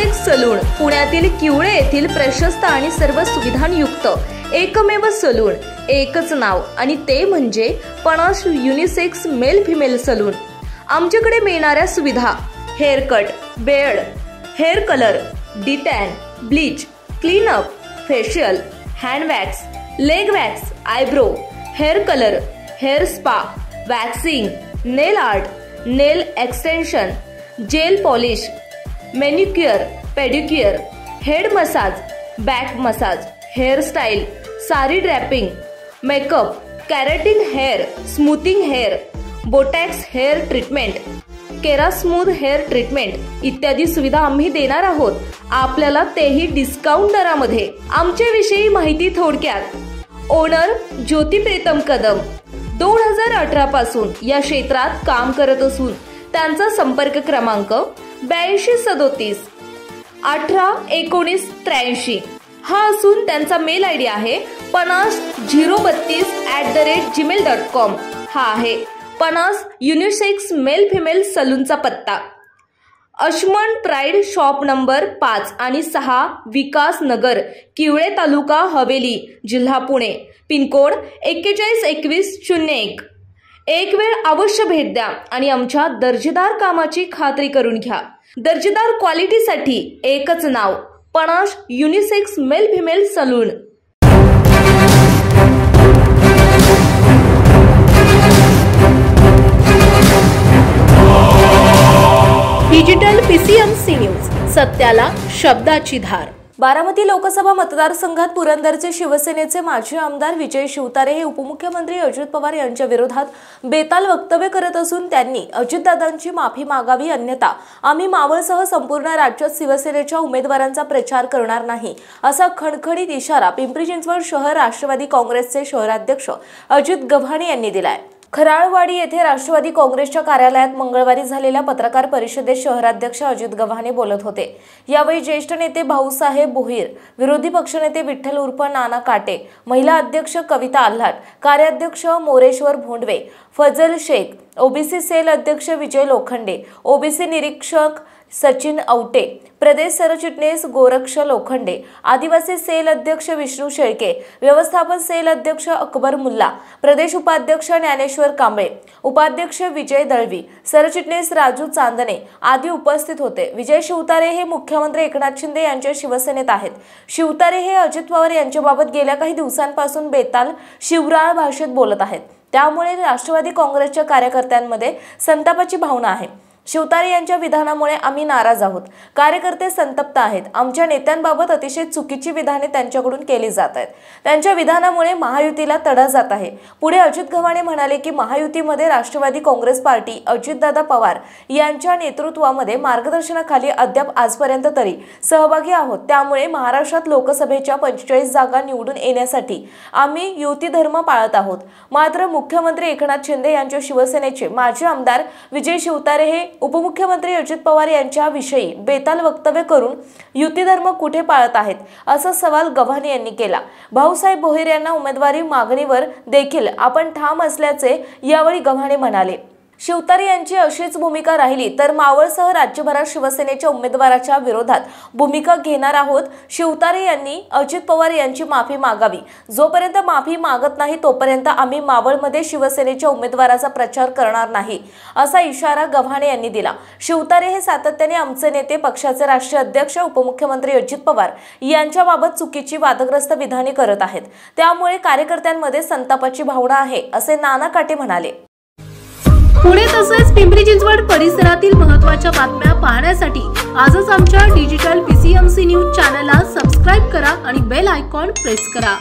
Unisex salon पुण्यातील किवळे येथील प्रशस्त आणि सर्व सुविधांयुक्त एकमेव सलून, एकच नाव आणि ते म्हणजे Panache unisex male female salon. आमच्याकडे मिळणाऱ्या सुविधा: hair cut, beard, hair colour, detan, bleach, cleanup, facial, hand wax, leg wax, eyebrow, hair colour, hair spa, waxing, nail art, nail extension, gel polish, manicure, pedicure, head massage, back massage, hair style, sari draping, makeup, keratin hair, smoothing hair, botox hair treatment, kera smooth hair treatment इत्यादी सुविधा आम्ही देणार आहोत, आपल्याला तेही discount दरामध्ये। आमच्याविषयी माहिती थोडक्यात: ओनर ज्योती प्रीतम कदम 2018 पासून या क्षेत्रात काम करत असून त्यांचा संपर्क क्रमांक 8237 181983 हा असून त्यांचा मेल आयडी आहे panash032@gmail.com। हा आहे पणाश युनिसेक्स मेल फिमेल सलूनचा पत्ता: अशमन प्राइड शॉप नंबर 5 आणि 6, विकास नगर, किवळे, तालुका हवेली, जिल्हा पुणे, पिनकोड 412101। एक वेळ अवश्य भेट द्या आणि आमच्या दर्जेदार कामाची खात्री करून घ्या। दर्जेदार क्वालिटीसाठी एकच नाव: Panache unisex male female salon. Digital PCMC news, सत्याला शब्दाची धार। बारामती लोकसभा मतदारसंघात पुरंदरचे शिवसेनेचे माजी आमदार विजय शिवतारे हे उपमुख्यमंत्री अजित पवार यांच्या विरोधात बेताल वक्तव्य करत असून त्यांनी अजितदादांची माफी मागावी, अन्यथा आम्ही मावळसह संपूर्ण राज्यात शिवसेनेच्या उमेदवारांचा प्रचार करणार नाही, असा खणखणीत इशारा पिंपरी चिंचवड शहर राष्ट्रवादी काँग्रेसचे शहराध्यक्ष अजित गव्हाणे यांनी दिलाय। खराळवाडी येथे राष्ट्रवादी काँग्रेसच्या कार्यालयात मंगळवारी झालेल्या पत्रकार परिषदेत शहराध्यक्ष अजित गव्हाणे बोलत होते। यावेळी ज्येष्ठ नेते भाऊसाहेब बोहीर, विरोधी पक्षनेते विठ्ठल उर्फ नाना काटे, महिला अध्यक्ष कविता आल्हाट, कार्याध्यक्ष मोरेश्वर भोंडवे, फजल शेख, ओबीसी सेल अध्यक्ष विजय लोखंडे, ओबीसी निरीक्षक सचिन औटे, प्रदेश सरचिटणीस गोरक्ष लोखंडे, आदिवासी सेल अध्यक्ष विष्णू शेळके, व्यवस्थापन सेल अध्यक्ष अकबर मुल्ला, प्रदेश उपाध्यक्ष ज्ञानेश्वर कांबळे, उपाध्यक्ष विजय दळवी, सरचिटणीस राजू चांदणे आदी उपस्थित होते। विजय शिवतारे हे मुख्यमंत्री एकनाथ शिंदे यांच्या शिवसेनेत आहेत। शिवतारे हे अजित पवार यांच्याबाबत गेल्या काही दिवसांपासून बेताल शिवराळ भाषेत बोलत आहेत, त्यामुळे राष्ट्रवादी काँग्रेसच्या कार्यकर्त्यांमध्ये संतापाची भावना आहे। शिवतारे यांच्या विधानामुळे आम्ही नाराज आहोत, कार्यकर्ते संतप्त आहेत, आमच्या नेत्यांबाबत अतिशय चुकीची विधाने त्यांच्याकडून केली जात आहेत, त्यांच्या विधानामुळे महायुतीला तडा जात आहे। पुढे अजित गव्हाणे म्हणाले की महायुतीमध्ये राष्ट्रवादी काँग्रेस पार्टी अजितदादा पवार यांच्या नेतृत्वामध्ये मार्गदर्शनाखाली अद्याप आजपर्यंत तरी सहभागी आहोत, त्यामुळे महाराष्ट्रात लोकसभेच्या 45 जागा निवडून येण्यासाठी आम्ही युती धर्म पाळत आहोत। मात्र मुख्यमंत्री एकनाथ शिंदे यांच्या शिवसेनेचे माजी आमदार विजय शिवतारे हे उपमुख्यमंत्री अजित पवार यांच्या विषयी बेताल वक्तव्य करून युती धर्म कुठे पाळत आहेत, असा सवाल गव्हाणे यांनी केला। भाऊसाहेब बोहीर यांना उमेदवारी मागणीवर देखील आपण ठाम असल्याचे यावेळी गव्हाणे म्हणाले। शिवतारे यांची अशीच भूमिका राहिली तर मावळसह राज्यभरात शिवसेनेच्या उमेदवाराच्या विरोधात भूमिका घेणार आहोत। शिवतारे यांनी अजित पवार यांची माफी मागावी, जोपर्यंत माफी मागत नाही तोपर्यंत आम्ही मावळमध्ये शिवसेनेच्या उमेदवाराचा प्रचार करणार नाही, असा इशारा गव्हाणे यांनी दिला। शिवतारे हे सातत्याने आमचे नेते, पक्षाचे राष्ट्रीय अध्यक्ष उपमुख्यमंत्री अजित पवार यांच्याबाबत चुकीची वादग्रस्त विधाने करत आहेत, त्यामुळे कार्यकर्त्यांमध्ये संतापाची भावना आहे, असे नाना काटे म्हणाले। पुणे तसेच पिंपरी चिंचवड परिसरातील महत्त्वाच्या बातम्या पाहण्यासाठी आजच आमच्या डिजिटल PCMC न्यूज चॅनलला सबस्क्राइब करा आणि बेल आयकॉन प्रेस करा।